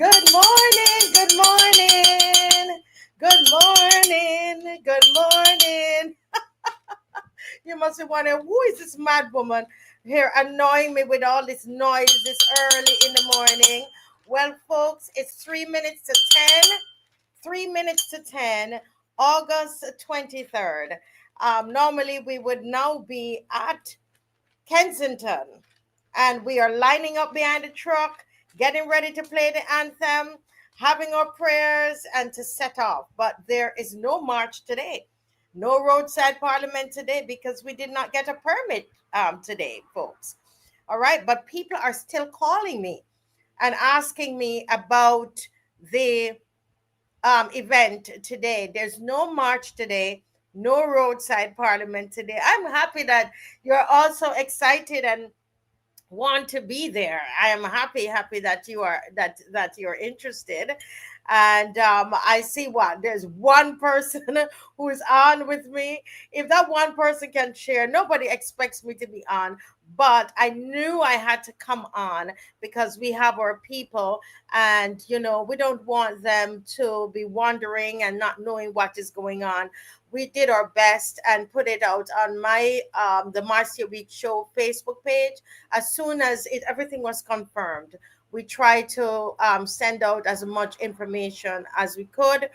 Good morning, good morning, good morning, good morning. You must be wondering, who is this mad woman here annoying me with all this noise this early in the morning? Well, folks, it's 3 minutes to 10. 3 minutes to 10, August 23rd. Normally, we would now be at Kensington, and we are lining up behind the truck, getting ready to play the anthem, having our prayers, and to set off. But there is no march today, no roadside parliament today because we did not get a permit today, folks. All right, but people are still calling me and asking me about the event today. There's no march today, no roadside parliament today. I'm happy that you're also excited and want to be there. I am happy that that you're interested. And I see what there's one person who is on with me. If that one person can share, nobody expects me to be on, but I knew I had to come on because we have our people, and we don't want them to be wondering and not knowing what is going on. We did our best and put it out on my the Marcia Week Show Facebook page as soon as everything was confirmed. We tried to send out as much information as we could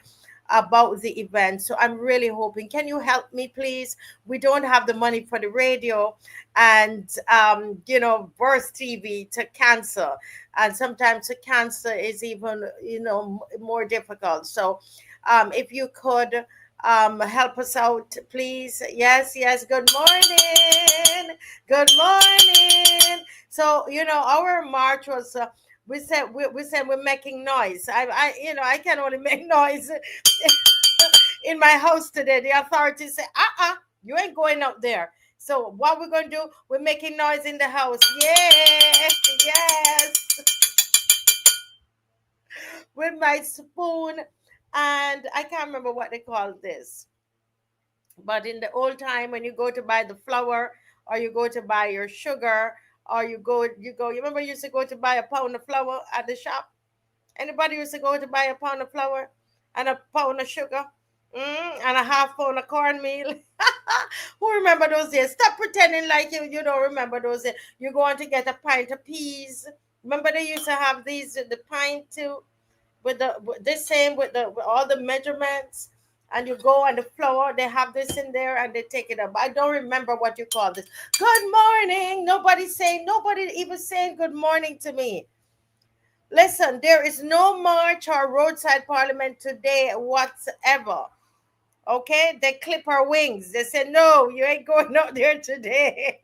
about the event. So I'm really hoping. Can you help me, please? We don't have the money for the radio and Burst TV to cancel, and sometimes to cancel is even more difficult. So if you could help us out, please. Yes, yes. Good morning. Good morning. So our march was. We said we're making noise. I can only make noise in my house today. The authorities say, you ain't going out there. So what we're going to do? We're making noise in the house. Yes, yes. With my spoon, and I can't remember what they call this. But in the old time, when you go to buy the flour, or you go to buy your sugar, or you remember you used to go to buy a pound of flour at the shop? Anybody used to go to buy a pound of flour and a pound of sugar, and a half pound of cornmeal? Who remember those days? Stop pretending like you don't remember those days. You go on to get a pint of peas. Remember they used to have these the pint too, with the same with all the measurements, and you go and the flour, they have this in there and they take it up. I don't remember what you call this. Good morning. Nobody even saying good morning to me. Listen, there is no march or roadside parliament today whatsoever. Okay, they clip our wings. They say, no, you ain't going out there today.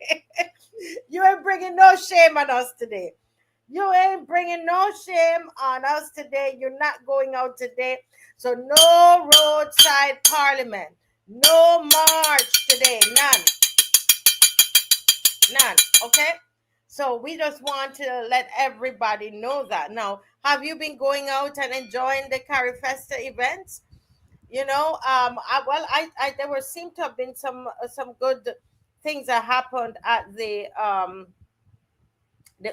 You ain't bringing no shame on us today. You ain't bringing no shame on us today. You're not going out today. So no roadside parliament. No march today. None. None. Okay? So we just want to let everybody know that. Now, have you been going out and enjoying the Carifesta events? There were seem to have been some good things that happened at the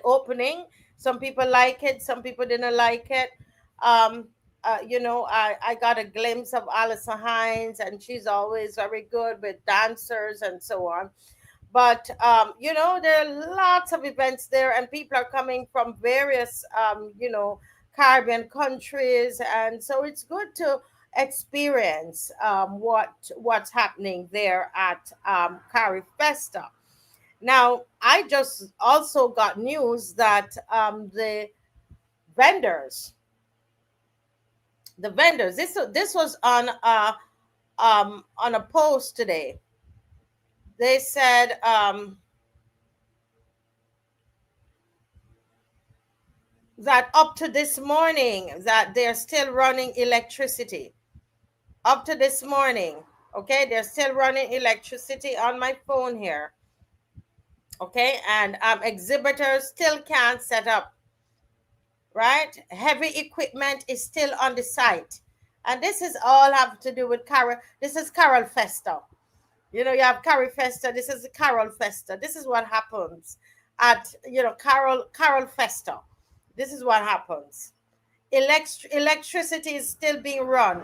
opening. Some people like it, some people didn't like it. Um, I got a glimpse of Alison Hines, and she's always very good with dancers and so on. But there are lots of events there, and people are coming from various Caribbean countries, and so it's good to experience what's happening there at Carifesta. Now, I just also got news that vendors, the vendors, this was on a post today. They said that up to this morning that they're still running electricity. Up to this morning, okay, they're still running electricity on my phone here. Okay, and exhibitors still can't set up, right? Heavy equipment is still on the site. And this is all have to do with Carol. This is Carol Festa. You have Carifesta. This is the Carol Festa. This is what happens at Carol Festa. This is what happens. Electricity is still being run,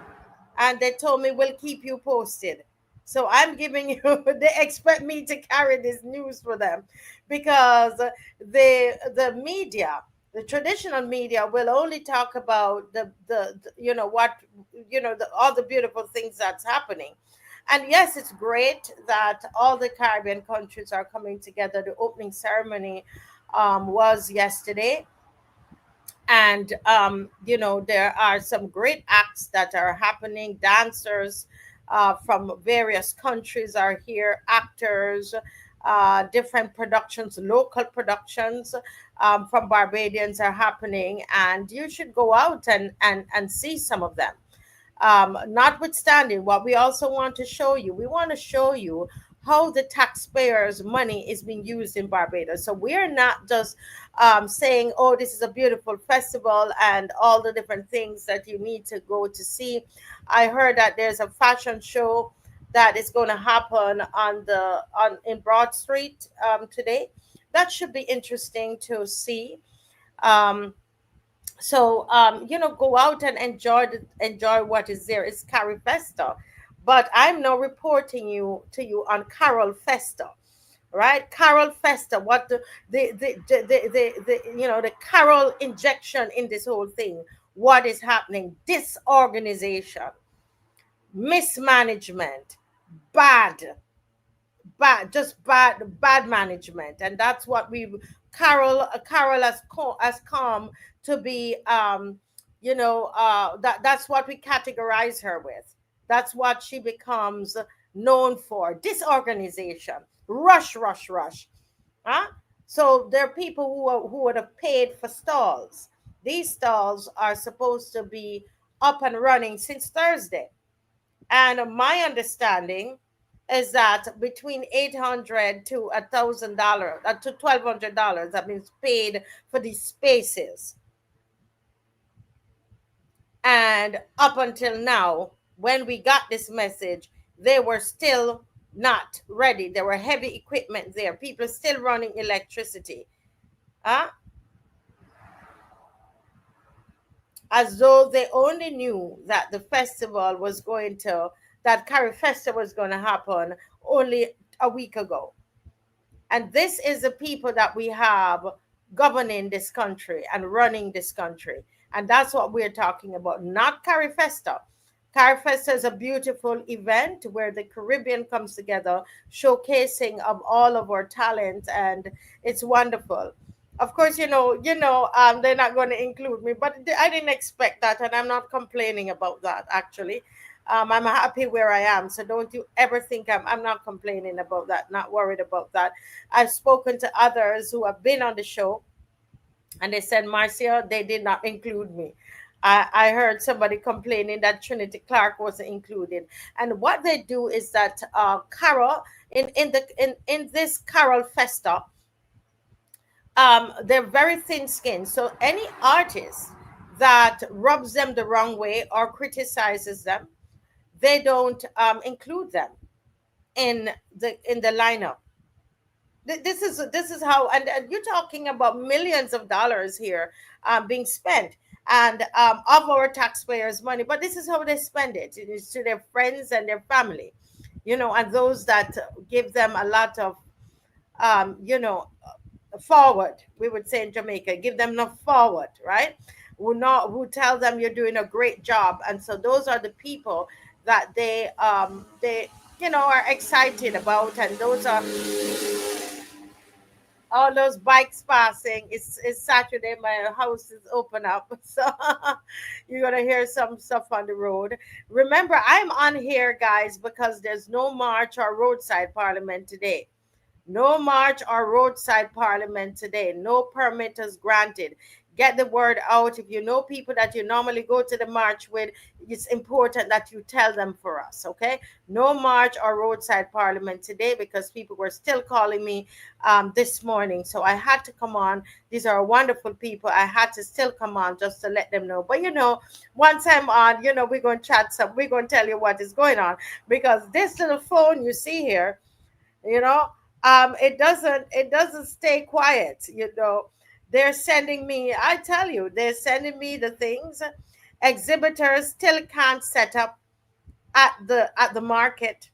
and they told me we'll keep you posted. So I'm giving you. They expect me to carry this news for them, because the media, the traditional media, will only talk about the what, all the beautiful things that's happening. And yes, it's great that all the Caribbean countries are coming together. The opening ceremony was yesterday, and there are some great acts that are happening. Dancers from various countries are here, actors, different productions, local productions from Barbadians are happening, and you should go out and see some of them. Notwithstanding what we also want to show you, we want to show you how the taxpayers' money is being used in Barbados. So we're not just saying, oh, this is a beautiful festival and all the different things that you need to go to see. I heard that there's a fashion show that is going to happen on in Broad Street today. That should be interesting to see. Um, go out and enjoy what is there. It's Carifesta, but I'm now reporting you to you on Carol Festa, right? Carol Festa. What the Carol injection in this whole thing? What is happening? Disorganization, mismanagement, bad bad management, and that's what we Carol has come to be. That's what we categorize her with. That's what she becomes known for: disorganization, rush. Huh? So there are people who would have paid for stalls. These stalls are supposed to be up and running since Thursday, and my understanding is that between $800 to $1,000 to $1,200 that means paid for these spaces. And up until now, when we got this message, they were still not ready. There were heavy equipment there. People still running electricity. Huh? As though they only knew that the festival was going to, that Carifesta was going to happen only a week ago. And this is the people that we have governing this country and running this country. And that's what we're talking about, not Carifesta. Carifesta is a beautiful event where the Caribbean comes together, showcasing of all of our talent, and it's wonderful. Of course, they're not going to include me, but I didn't expect that, and I'm not complaining about that. Actually, I'm happy where I am, so don't you ever think I'm not complaining about that. Not worried about that. I've spoken to others who have been on the show, and they said, Marcia, they did not include me. I heard somebody complaining that Trinity Clark wasn't included. And what they do is that Carol in this Carol Festa, they're very thin skinned. So any artist that rubs them the wrong way or criticizes them, they don't include them in the lineup. This is how, and you're talking about millions of dollars here being spent, and of our taxpayers' money. But this is how they spend it. It is to their friends and their family, and those that give them a lot of forward, we would say in Jamaica, give them enough forward, right? Who tell them you're doing a great job, and so those are the people that they are excited about, and those are all those bikes passing. It's Saturday. My house is open up, so you're gonna hear some stuff on the road. Remember, I'm on here, guys, because there's no march or roadside parliament today. No march or roadside parliament today. No permit is granted. Get the word out. If you know people that you normally go to the march with, it's important that you tell them for us, okay? No march or roadside parliament today, because people were still calling me this morning. So I had to come on. These are wonderful people. I had to still come on just to let them know. But once I'm on, we're going to chat some. We're going to tell you what is going on, because this little phone you see here, it doesn't stay quiet. They're sending me, I tell you, they're sending me the things. Exhibitors still can't set up at the market,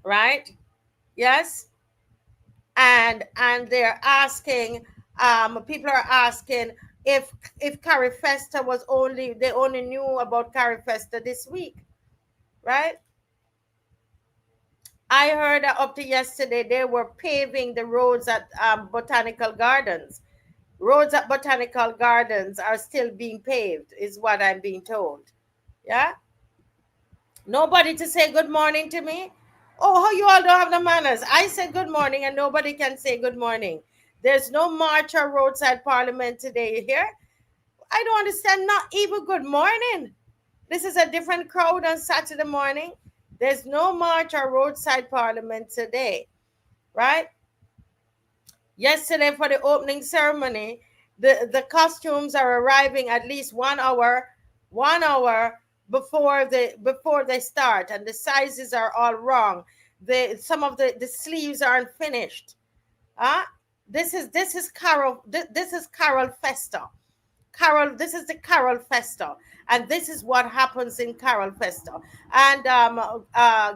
right? Yes. And they're asking, people are asking if Carifesta was only, they only knew about Carifesta this week, right? I heard that up to yesterday they were paving the roads at Botanical Gardens. Roads at Botanical Gardens are still being paved, is what I'm being told. Yeah? Nobody to say good morning to me? Oh, how you all don't have the manners? I said good morning and nobody can say good morning. There's no march or roadside parliament today here. I don't understand, not even good morning. This is a different crowd on Saturday morning. There's no march or roadside parliament today, right? Yesterday for the opening ceremony, the costumes are arriving at least 1 hour before they start, and the sizes are all wrong. Some of the sleeves aren't finished. Huh? This is Carol Festa. Carol, this is the Carol Festa, and this is what happens in Carol Festa. And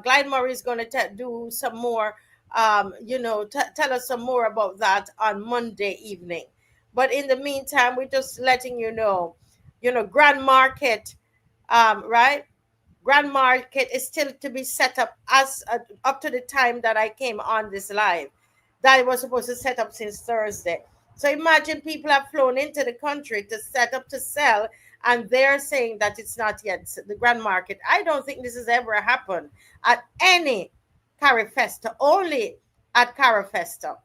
Glenn is going to do some more, tell us some more about that on Monday evening. But in the meantime, we're just letting Grand Market, right? Grand Market is still to be set up as up to the time that I came on this live. That was supposed to set up since Thursday. So imagine people have flown into the country to set up to sell, and they're saying that it's not yet the Grand Market. I don't think this has ever happened at any Carifesta, only at Carifesta,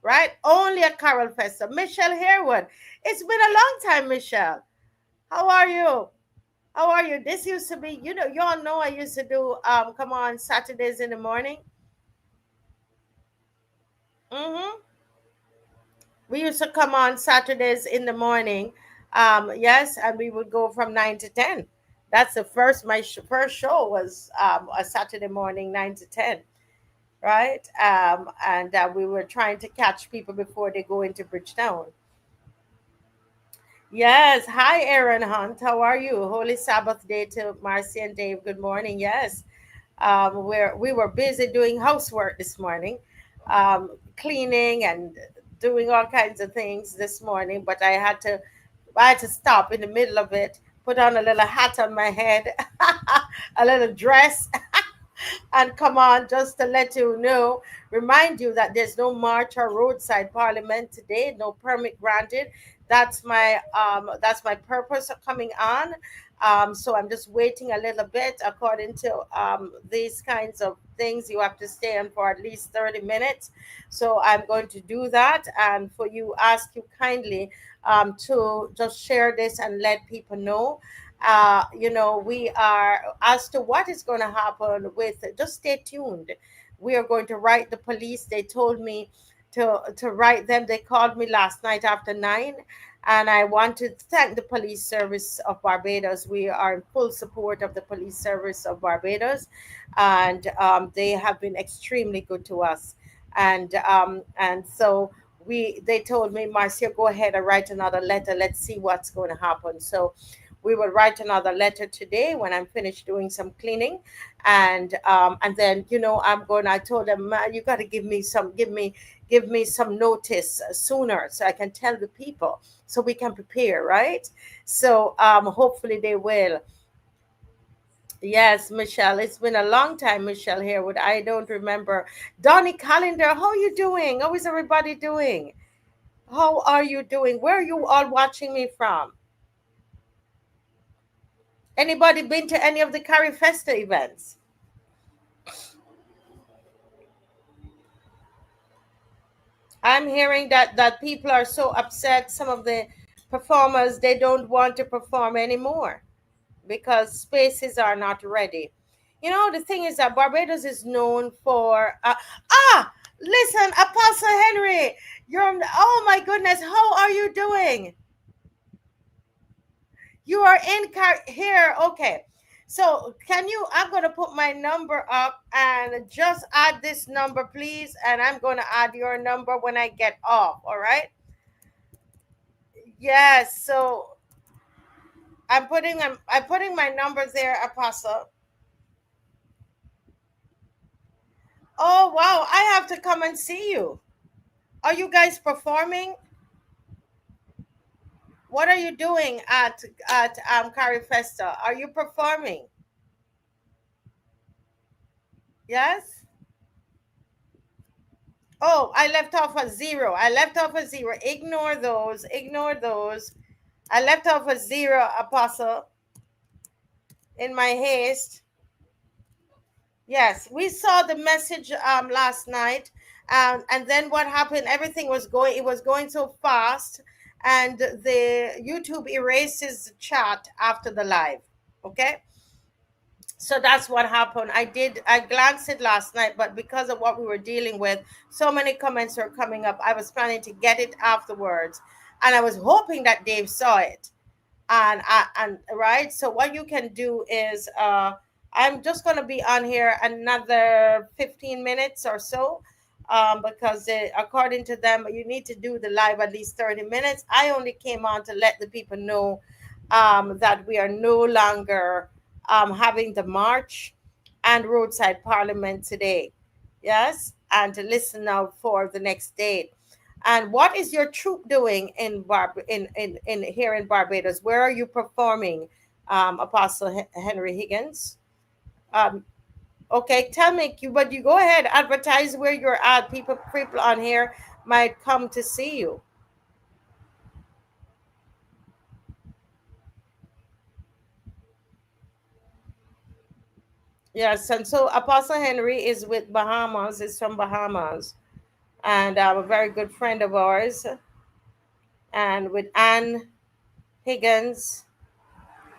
right? Only at Carifesta. Michelle Harewood. It's been a long time, Michelle. How are you? How are you? This used to be, you all know I used to do come on Saturdays in the morning. Mm-hmm. We used to come on Saturdays in the morning. Yes, and we would go from 9 to 10. That's the first first show was a Saturday morning 9 to 10, right? And we were trying to catch people before they go into Bridgetown. Yes. Hi, Aaron Hunt. How are you? Holy Sabbath day to Marcy and Dave. Good morning. Yes. We were busy doing housework this morning, cleaning and doing all kinds of things this morning. But I had to stop in the middle of it, put on a little hat on my head, a little dress, and come on, just to let you know, remind you that there's no march or roadside parliament today, no permit granted. That's my purpose of coming on. So I'm just waiting a little bit. According to these kinds of things, you have to stay on for at least 30 minutes. So I'm going to do that, and for you, ask you kindly to just share this and let people know. We are, as to what is going to happen with, just stay tuned. We are going to write the police. They told me to write them. They called me last night after 9, and I want to thank the police service of Barbados. We are in full support of the police service of Barbados, and they have been extremely good to us. And so they told me, Marcia, go ahead and write another letter. Let's see what's going to happen. So we will write another letter today when I'm finished doing some cleaning, and then I told them, man, you got to give me some notice sooner so I can tell the people so we can prepare, right? So hopefully they will. Yes, Michelle, it's been a long time, Michelle Harewood. I don't remember. Donnie Calendar, how are you doing? How is everybody doing? How are you doing? Where are you all watching me from? Anybody been to any of the Carifesta events? I'm hearing that people are so upset. Some of the performers, they don't want to perform anymore because spaces are not ready. The thing is that Barbados is known for listen, Apostle Henry, oh my goodness, how are you doing? You are here. Okay. So I'm going to put my number up and just add this number, please. And I'm going to add your number when I get off. All right. Yes, so I'm putting my numbers there, Apostle. Oh wow, I have to come and see you. Are you guys performing? What are you doing at Carifesta? Are you performing? Yes. Oh, I left off a zero. I left off a zero. Ignore those. Ignore those. I left off a zero, Apostle, in my haste. Yes, we saw the message last night, and then what happened? Everything was going. It was going so fast, and the YouTube erases the chat after the live. Okay, so that's what happened. I glanced it last night, but because of what we were dealing with, so many comments were coming up. I was planning to get it afterwards, and I was hoping that Dave saw it. And right, so what you can do is I'm just going to be on here another 15 minutes or so, because according to them you need to do the live at least 30 minutes. I only came on to let the people know that we are no longer having the march and roadside parliament today. Yes, and to listen now for the next date. And what is your troop doing in here in Barbados? Where are you performing, Apostle Henry Higgins? Um, okay, tell me, but you go ahead, advertise where you're at. People on here might come to see you. Yes, and so Apostle Henry is with Bahamas. Is from Bahamas, and a very good friend of ours. And with Ann Higgins,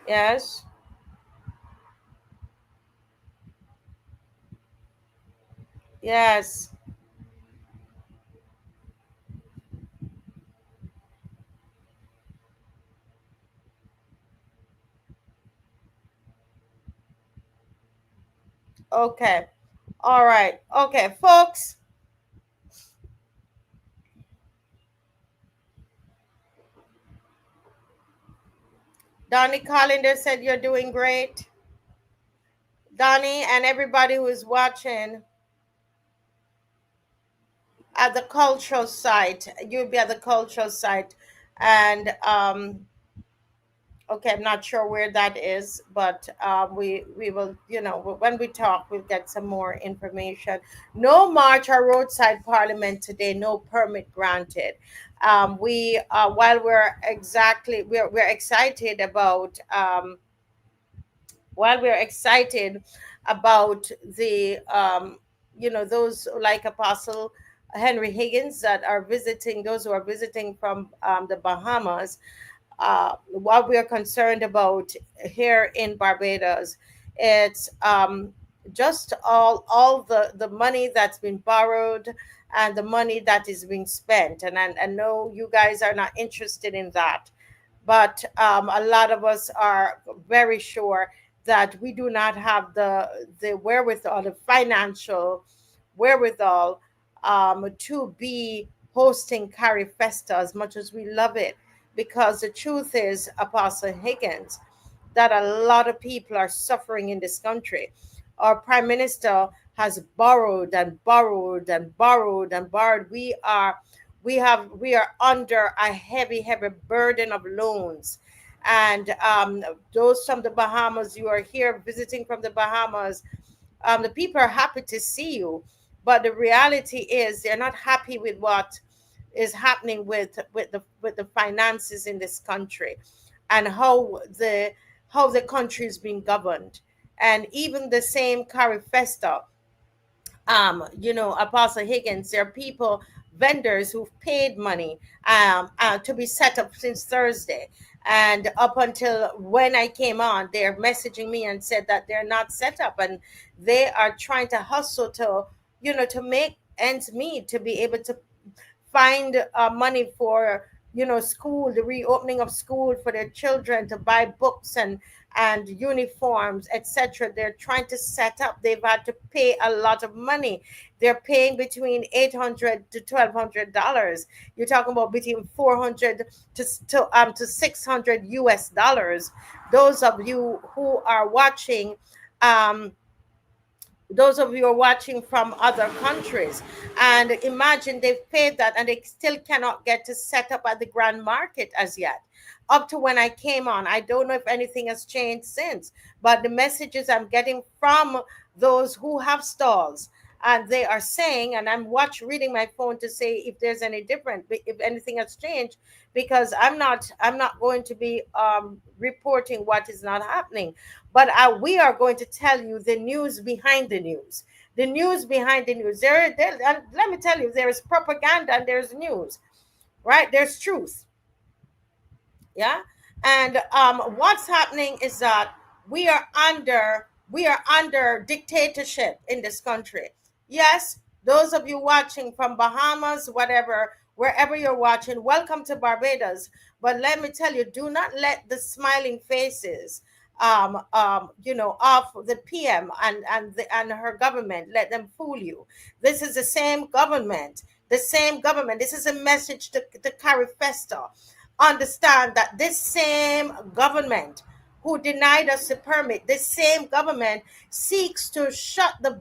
yes, yes. Okay, all right, okay, folks. Donnie Collender said you're doing great. Donnie and everybody who is watching at the cultural site, you'll be at the cultural site. And okay, I'm not sure where that is, but we will, when we talk, we'll get some more information. No march or roadside parliament today, no permit granted. We while we're excited about while we're excited about the those like Apostle Henry Higgins that are visiting, those who are visiting from the Bahamas, what we are concerned about here in Barbados, it's just all the money that's been borrowed and the money that is being spent. And I know you guys are not interested in that, but a lot of us are very sure that we do not have the wherewithal, the financial wherewithal, to be hosting Carifesta as much as we love it. Because the truth is, Apostle Higgins, that a lot of people are suffering in this country. Our prime minister has borrowed and borrowed and borrowed and borrowed. We are under a heavy burden of loans. And those from the Bahamas, you are here visiting from the Bahamas, the people are happy to see you, but the reality is they're not happy with what is happening with the finances in this country, and how the country is being governed. And even the same Carifesta, Apostle Higgins, there are people, vendors who've paid money to be set up since Thursday. And up until when I came on, they're messaging me and said that they're not set up, and they are trying to hustle to make ends meet, to be able to find money for, school, the reopening of school for their children to buy books and uniforms, etc. They're trying to set up. They've had to pay a lot of money. They're paying between $800 to $1,200. You're talking about between 400 to 600 US dollars. Those of you who are watching, um, those of you who are watching from other countries, and imagine they've paid that and they still cannot get to set up at the grand market as yet. Up to when I came on, I don't know if anything has changed since, but the messages I'm getting from those who have stalls, and they are saying, and I'm reading my phone to say if there's any different, if anything has changed, because I'm not going to be reporting what is not happening, but we are going to tell you the news behind the news. The news behind the news. And let me tell you, there is propaganda and there's news, right? There's truth. Yeah. And what's happening is that we are under dictatorship in this country. Yes, those of you watching from Bahamas, whatever, wherever you're watching, welcome to Barbados. But let me tell you, do not let the smiling faces of the PM and her government, let them fool you. This is the same government, the same government. This is a message to Carifesta. Understand that this same government who denied us the permit, this same government seeks to shut up the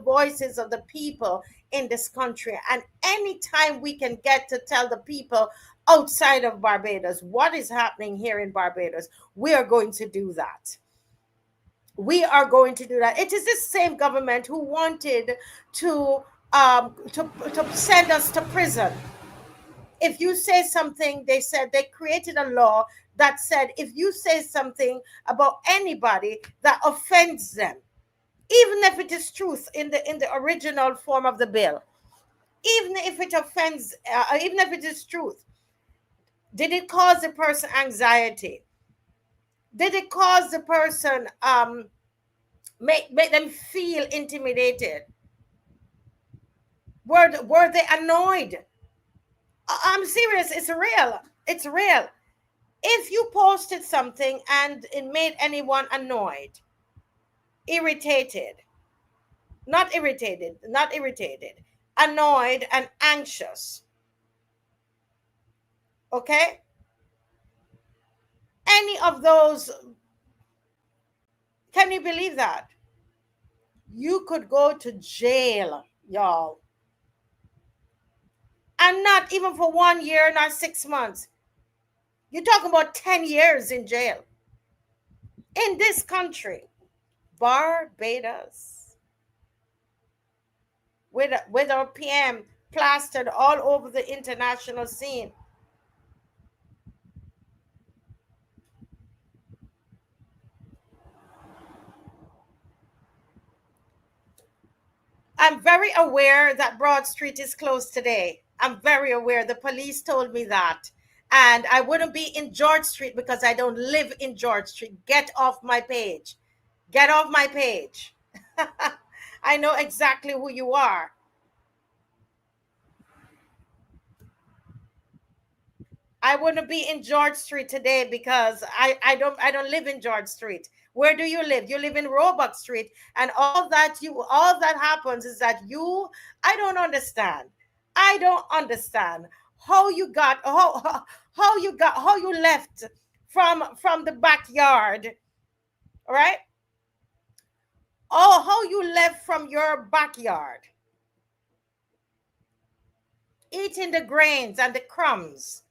voices of the people in this country. And anytime we can get to tell the people outside of Barbados what is happening here in Barbados, we are going to do that. We are going to do that. It is this same government who wanted to send us to prison. If you say something, they said they created a law that said if you say something about anybody that offends them, even if it is truth in the original form of the bill, even if it offends, even if it is truth, did it cause the person anxiety? Did it cause the person make them feel intimidated? Were they annoyed? I'm serious. It's real. It's real. If you posted something and it made anyone annoyed, irritated, not irritated, annoyed and anxious, okay? Any of those, can you believe that? You could go to jail, y'all. And not even for 1 year, not 6 months. You're talking about 10 years in jail. In this country, Barbados, with our PM plastered all over the international scene. I'm very aware that Broad Street is closed today. I'm very aware. The police told me that. And I wouldn't be in George Street because I don't live in George Street. Get off my page. Get off my page. I know exactly who you are. I wouldn't be in George Street today because I don't live in George Street. Where do you live? You live in Roebuck Street, and all that happens is that I don't understand. I don't understand how you left from the backyard, all right? Oh, how you left from your backyard, eating the grains and the crumbs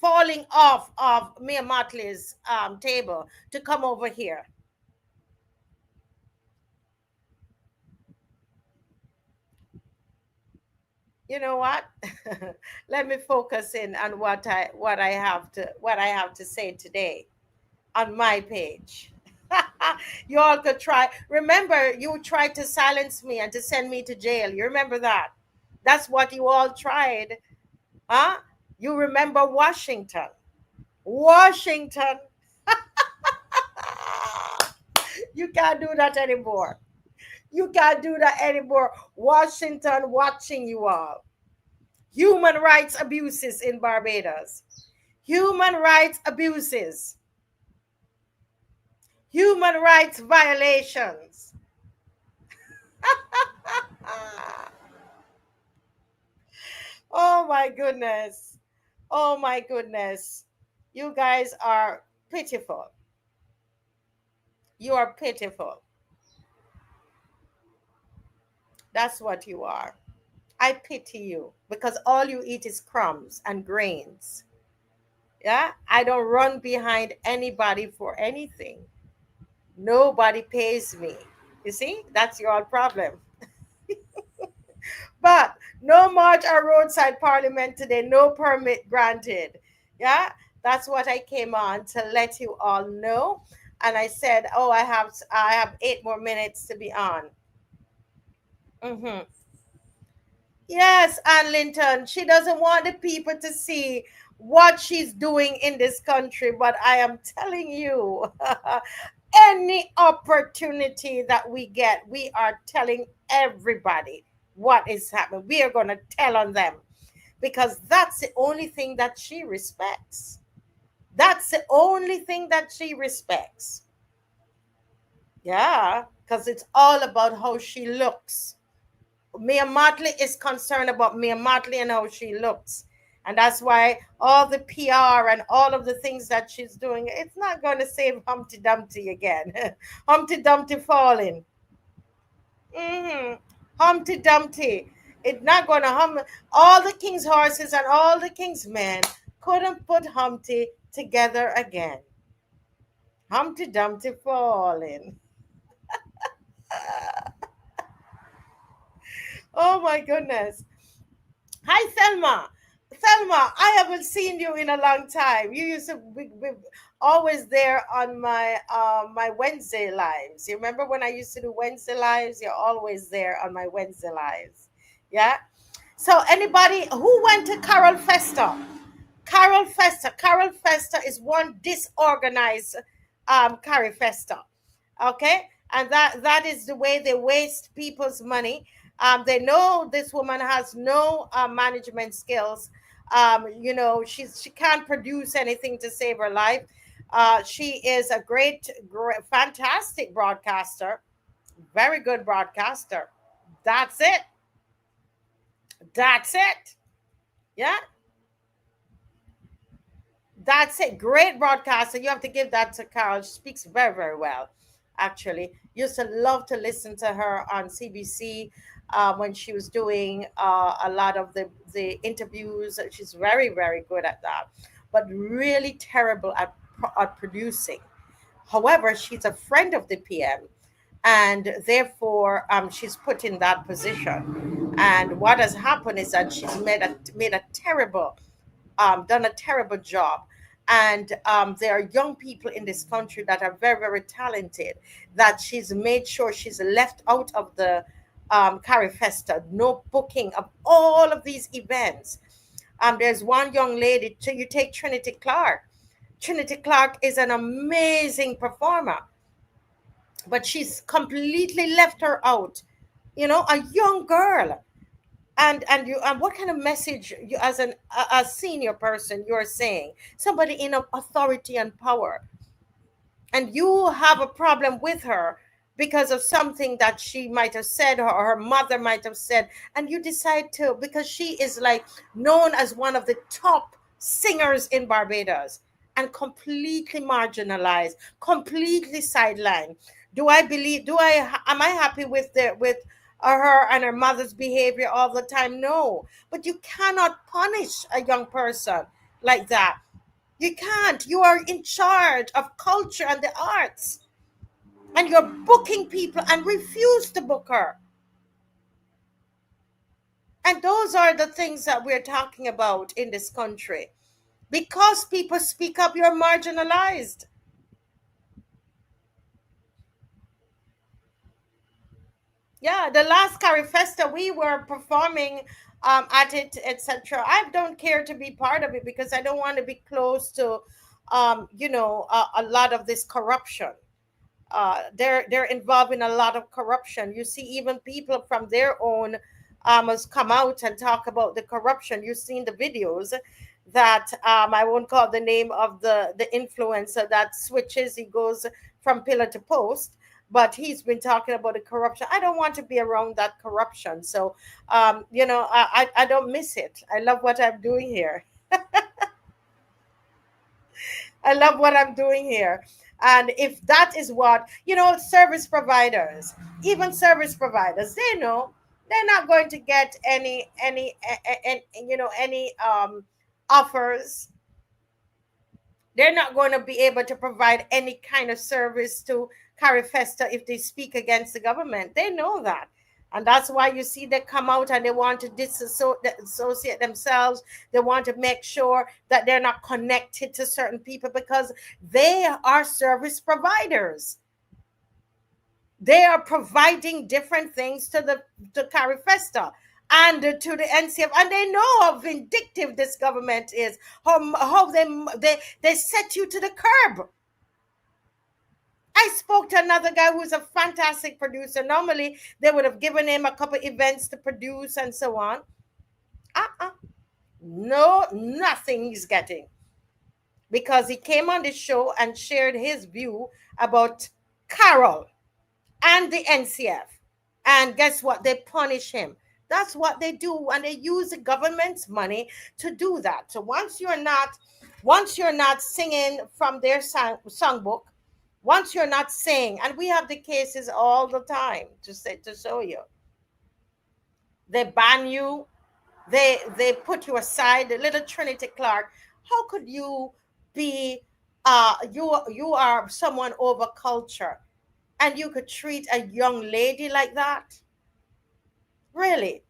falling off of Mia Motley's table to come over here. You know what? Let me focus in on what I have to say today on my page. You all could try. Remember, you tried to silence me and to send me to jail. You remember that? That's what you all tried, huh? You remember Washington? Washington. You can't do that anymore. You can't do that anymore. Washington watching you all. human rights abuses in Barbados. Human rights abuses, human rights violations. Oh my goodness. Oh my goodness. You guys are pitiful. You are pitiful. That's what you are. I pity you because all you eat is crumbs and grains. Yeah? I don't run behind anybody for anything. Nobody pays me. You see? That's your problem. But no march or roadside parliament today, no permit granted. Yeah, that's what I came on to let you all know. And I said, oh, I have 8 more minutes to be on. Hmm. Yes, Ann Linton. She doesn't want the people to see what she's doing in this country. But I am telling you, any opportunity that we get, we are telling everybody what is happening. We are going to tell on them because that's the only thing that she respects. That's the only thing that she respects. Yeah, because it's all about how she looks. Mia Motley is concerned about Mia Motley and how she looks. And that's why all the PR and all of the things that she's doing, it's not going to save Humpty Dumpty again. Humpty Dumpty falling. Hmm. Humpty Dumpty. It's not going to all the king's horses and all the king's men couldn't put Humpty together again. Humpty Dumpty falling. Oh my goodness. Hi, Thelma. Thelma, I haven't seen you in a long time. You used to be always there on my Wednesday lives. You remember when I used to do Wednesday lives? You're always there on my Wednesday lives. Yeah. So anybody who went to Carol Festa? Carol Festa. Carol Festa is one disorganized Carifesta. Okay? And that is the way they waste people's money. They know this woman has no management skills. She can't produce anything to save her life. She is a great, fantastic broadcaster, very good broadcaster. That's it. That's it. Yeah. That's it. Great broadcaster. You have to give that to Carol. She speaks very, very well, actually. Used to love to listen to her on CBC when she was doing a lot of the interviews. She's very, very good at that, but really terrible at producing. However, she's a friend of the PM, and therefore she's put in that position. And what has happened is that she's made a terrible done a terrible job. And there are young people in this country that are very, very talented that she's made sure she's left out of the Carifesta, no booking of all of these events. There's one young lady, so you take Trinity Clark. Trinity Clark is an amazing performer, but she's completely left her out. A young girl, and what kind of message you as a senior person you're saying, somebody in authority and power, and you have a problem with her because of something that she might have said or her mother might have said, and you decide to, because she is like known as one of the top singers in Barbados, and completely marginalized, completely sidelined. Am I happy with her and her mother's behavior all the time? No. But you cannot punish a young person like that. You can't. You are in charge of culture and the arts. And you're booking people and refuse to book her. And those are the things that we're talking about in this country. Because people speak up, you're marginalized. Yeah, the last Carifesta we were performing at it, etc. I don't care to be part of it because I don't want to be close to, a lot of this corruption. They're involved in a lot of corruption. You see, even people from their own has come out and talk about the corruption. You've seen the videos that I won't call the name of the influencer that switches. He goes from pillar to post, but he's been talking about the corruption. I don't want to be around that corruption. So, I don't miss it. I love what I'm doing here. I love what I'm doing here. And if that is what, service providers, even service providers, they know they're not going to get any offers. They're not going to be able to provide any kind of service to Carifesta if they speak against the government. They know that. And that's why you see they come out and they want to disassociate themselves. They want to make sure that they're not connected to certain people because they are service providers. They are providing different things to Carifesta and to the NCF, and they know how vindictive this government is. How they set you to the curb. I spoke to another guy who's a fantastic producer. Normally, they would have given him a couple events to produce and so on. No, nothing he's getting. Because he came on the show and shared his view about Carol and the NCF. And guess what? They punish him. That's what they do. And they use the government's money to do that. So once you're not singing from their songbook, once you're not saying, and we have the cases all the time to show you, they ban you, they put you aside. The little Trinity Clark, how could you be you are someone over culture and you could treat a young lady like that? Really?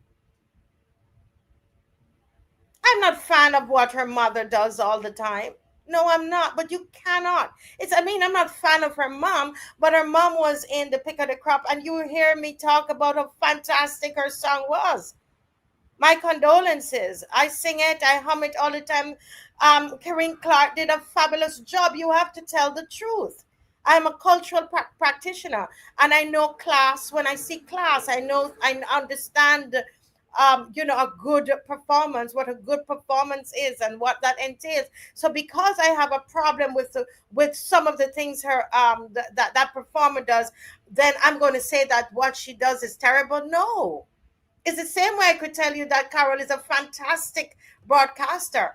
I'm not a fan of what her mother does all the time. No, I'm not. But you cannot. I'm not a fan of her mom, but her mom was in the pick of the crop, and you hear me talk about how fantastic her song was. My condolences. I sing it, I hum it all the time. Karen Clark did a fabulous job. You have to tell the truth. I'm a cultural practitioner, and I know class. When I see class, I understand a good performance, what a good performance is and what that entails. So because I have a problem with some of the things that performer does, then I'm going to say that what she does is terrible? No. It's the same way I could tell you that Carol is a fantastic broadcaster.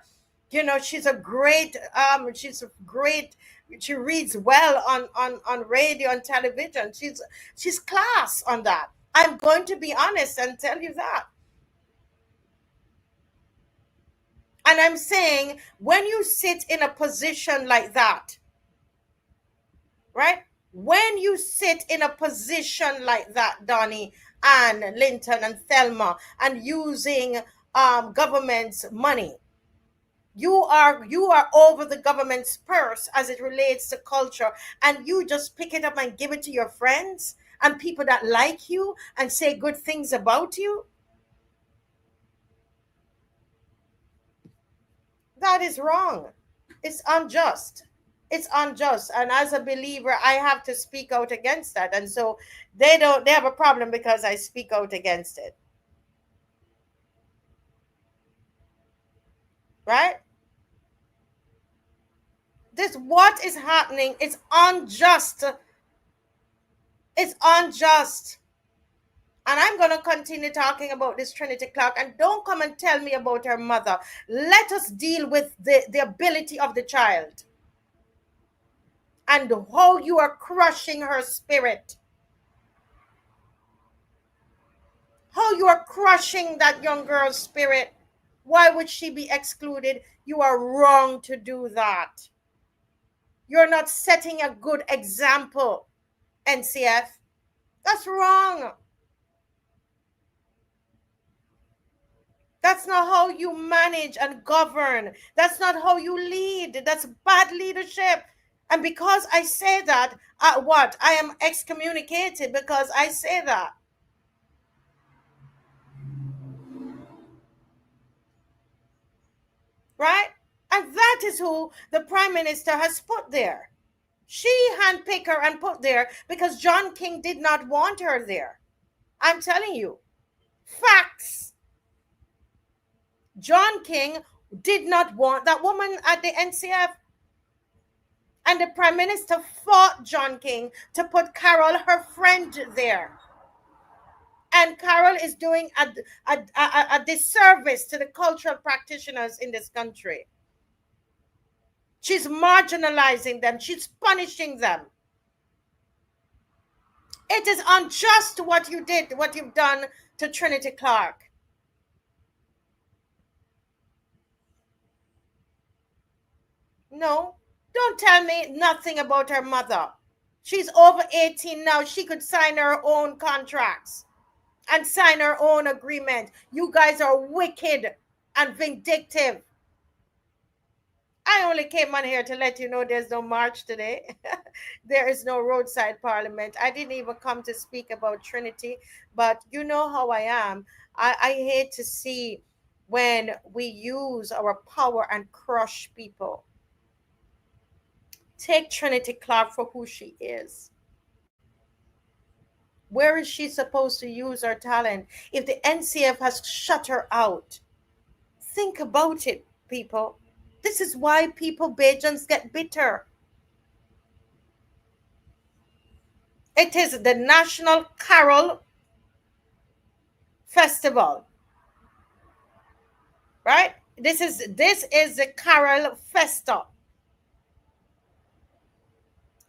She reads well on radio and television. She's class on that. I'm going to be honest and tell you that. And I'm saying, when you sit in a position like that, right? When you sit in a position like that, Donnie and Linton and Thelma, and using government's money, you are over the government's purse as it relates to culture, and you just pick it up and give it to your friends and people that like you and say good things about you. That is wrong. It's unjust. It's unjust. And as a believer, I have to speak out against that. And so they have a problem because I speak out against it. Right? What is happening? It's unjust. It's unjust. And I'm going to continue talking about this Trinity Clark. And don't come and tell me about her mother. Let us deal with the ability of the child and how you are crushing her spirit. How you are crushing that young girl's spirit. Why would she be excluded? You are wrong to do that. You're not setting a good example, NCF. That's wrong. That's not how you manage and govern. That's not how you lead. That's bad leadership. And because I say that, I am excommunicated because I say that. Right? And that is who the Prime Minister has put there. She handpicked her and put there because John King did not want her there. I'm telling you. Facts. John King did not want that woman at the NCF. And the prime minister fought John King to put Carol, her friend, there. And Carol is doing a disservice to the cultural practitioners in this country. She's marginalizing them. She's punishing them. It is unjust what you did, what you've done to Trinity Clark. No, don't tell me nothing about her mother. She's over 18 now. She could sign her own contracts and sign her own agreement. You guys are wicked and vindictive. I only came on here to let you know there's no march today. There is no roadside parliament. I didn't even come to speak about Trinity, but you know how I am. I hate to see when we use our power and crush people. Take Trinity Clark for who she is. Where is she supposed to use her talent if the NCF has shut her out? Think about it, people. This is why people, Bajans, get bitter. It is the National Carol Festival, right? This is the Carol Festa.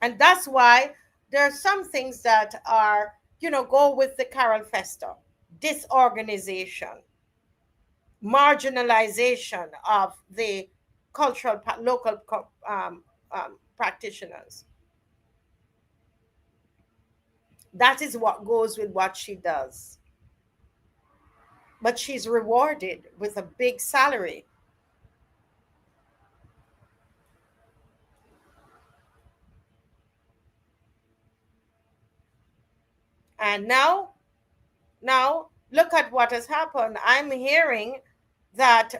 And that's why there are some things that are, go with the Carol Festa. Disorganization, marginalization of the cultural, local practitioners. That is what goes with what she does. But she's rewarded with a big salary. And now look at what has happened. I'm hearing that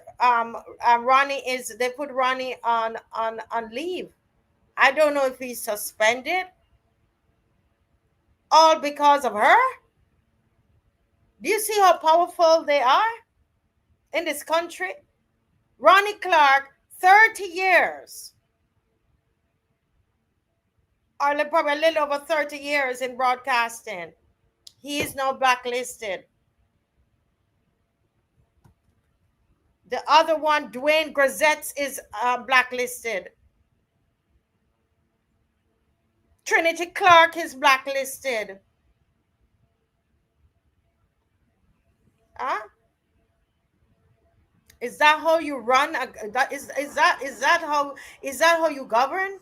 they put Ronnie on leave. I don't know if he's suspended, all because of her. Do you see how powerful they are in this country? Ronnie Clark, 30 years, or probably a little over 30 years in broadcasting. He is now blacklisted. The other one, Dwayne Grisetts, is blacklisted. Trinity Clark is blacklisted. Huh? Is that how you run? Is that how you govern?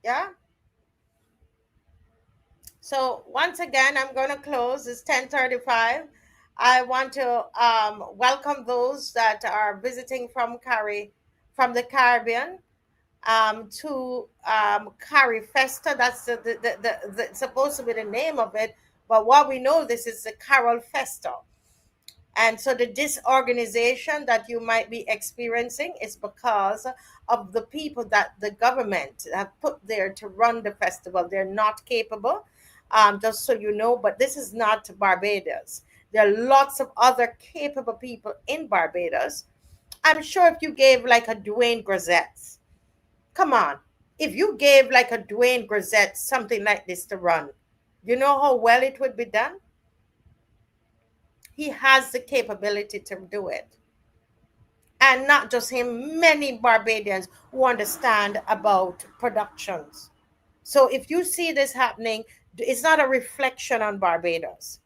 Yeah. So once again, I'm going to close. It's 10:35. I want to welcome those that are visiting from the Caribbean, to Carifesta. That's the supposed to be the name of it, but what we know, this is the Carol Festa. And so the disorganization that you might be experiencing is because of the people that the government have put there to run the festival. They're not capable, just so you know, but this is not Barbados. There are lots of other capable people in Barbados. I'm sure if you gave like a Dwayne Grisetts, come on, if you gave like a Dwayne Grisetts something like this to run, you know how well it would be done? He has the capability to do it. And not just him, many Barbadians who understand about productions. So if you see this happening, it's not a reflection on Barbados.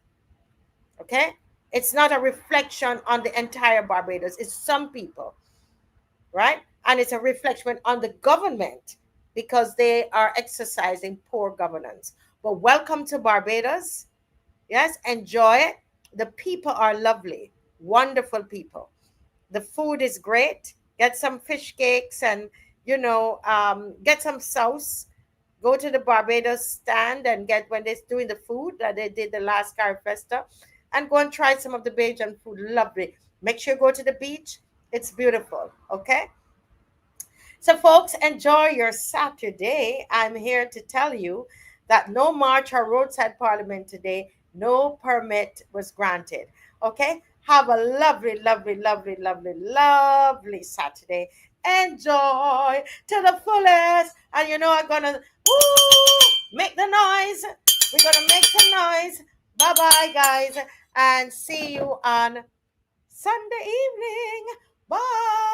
Okay? It's not a reflection on the entire Barbados. It's some people, right? And it's a reflection on the government because they are exercising poor governance. But welcome to Barbados. Yes, enjoy it. The people are lovely, wonderful people. The food is great. Get some fish cakes and, get some sauce. Go to the Barbados stand and get, when they're doing the food that they did the last Carifesta, and go and try some of the Bajan food. Lovely. Make sure you go to the beach It's beautiful. Okay. So, folks, enjoy your Saturday. I'm here to tell you that no march or roadside parliament today, no permit was granted. Okay? Have a lovely, lovely, lovely, lovely, lovely Saturday. Enjoy to the fullest. And you know, I'm gonna make the noise. We're gonna make some noise. Bye bye, guys. And see you on Sunday evening. Bye.